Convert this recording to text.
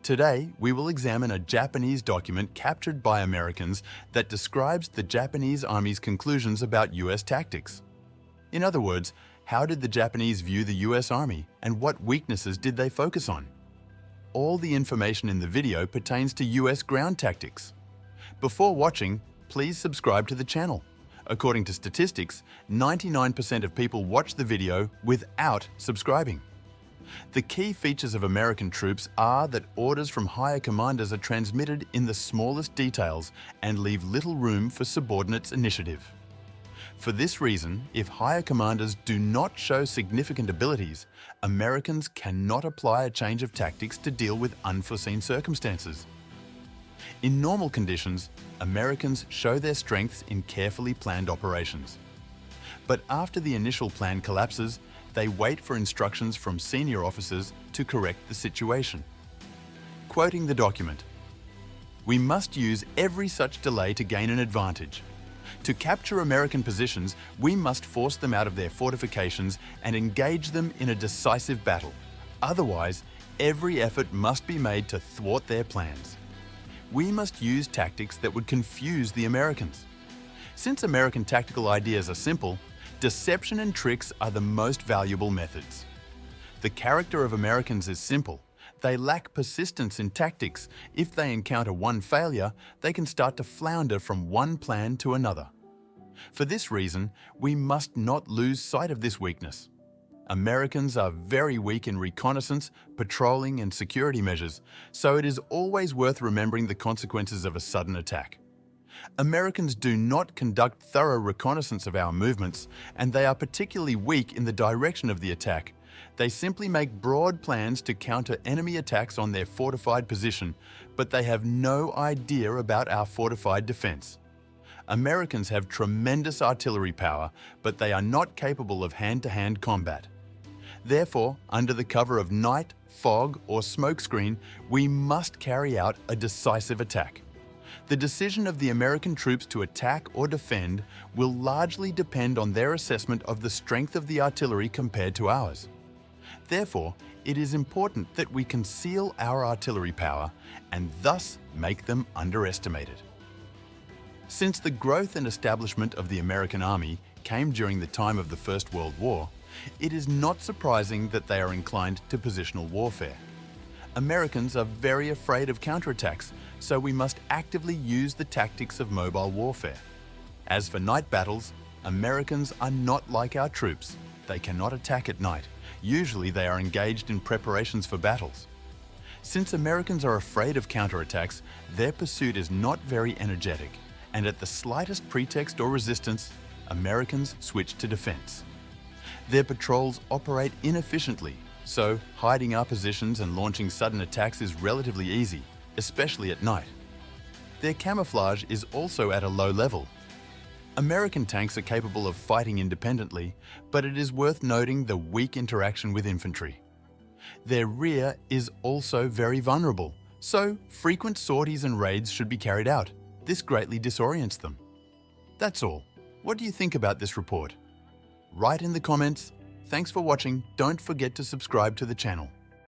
Today, we will examine a Japanese document captured by Americans that describes the Japanese Army's conclusions about US tactics. In other words, how did the Japanese view the US Army and what weaknesses did they focus on? All the information in the video pertains to US ground tactics. Before watching, please subscribe to the channel. According to statistics, 99% of people watch the video without subscribing. The key features of American troops are that orders from higher commanders are transmitted in the smallest details and leave little room for subordinates' initiative. For this reason, if higher commanders do not show significant abilities, Americans cannot apply a change of tactics to deal with unforeseen circumstances. In normal conditions, Americans show their strengths in carefully planned operations. But after the initial plan collapses, they wait for instructions from senior officers to correct the situation. Quoting the document, "We must use every such delay to gain an advantage. To capture American positions, we must force them out of their fortifications and engage them in a decisive battle. Otherwise, every effort must be made to thwart their plans. We must use tactics that would confuse the Americans. Since American tactical ideas are simple, deception and tricks are the most valuable methods. The character of Americans is simple. They lack persistence in tactics. If they encounter one failure, they can start to flounder from one plan to another. For this reason, we must not lose sight of this weakness. Americans are very weak in reconnaissance, patrolling, and security measures, so it is always worth remembering the consequences of a sudden attack. Americans do not conduct thorough reconnaissance of our movements, and they are particularly weak in the direction of the attack. They simply make broad plans to counter enemy attacks on their fortified position, but they have no idea about our fortified defense. Americans have tremendous artillery power, but they are not capable of hand-to-hand combat. Therefore, under the cover of night, fog, or smokescreen, we must carry out a decisive attack. The decision of the American troops to attack or defend will largely depend on their assessment of the strength of the artillery compared to ours. Therefore, it is important that we conceal our artillery power and thus make them underestimated. Since the growth and establishment of the American Army came during the time of the First World War, it is not surprising that they are inclined to positional warfare. Americans are very afraid of counterattacks, so we must actively use the tactics of mobile warfare. As for night battles, Americans are not like our troops. They cannot attack at night. Usually they are engaged in preparations for battles. Since Americans are afraid of counterattacks, their pursuit is not very energetic, and at the slightest pretext or resistance, Americans switch to defense. Their patrols operate inefficiently, so hiding our positions and launching sudden attacks is relatively easy, especially at night. Their camouflage is also at a low level. American tanks are capable of fighting independently, but it is worth noting the weak interaction with infantry. Their rear is also very vulnerable, so frequent sorties and raids should be carried out. This greatly disorients them. That's all. What do you think about this report? Write in the comments. Thanks for watching. Don't forget to subscribe to the channel.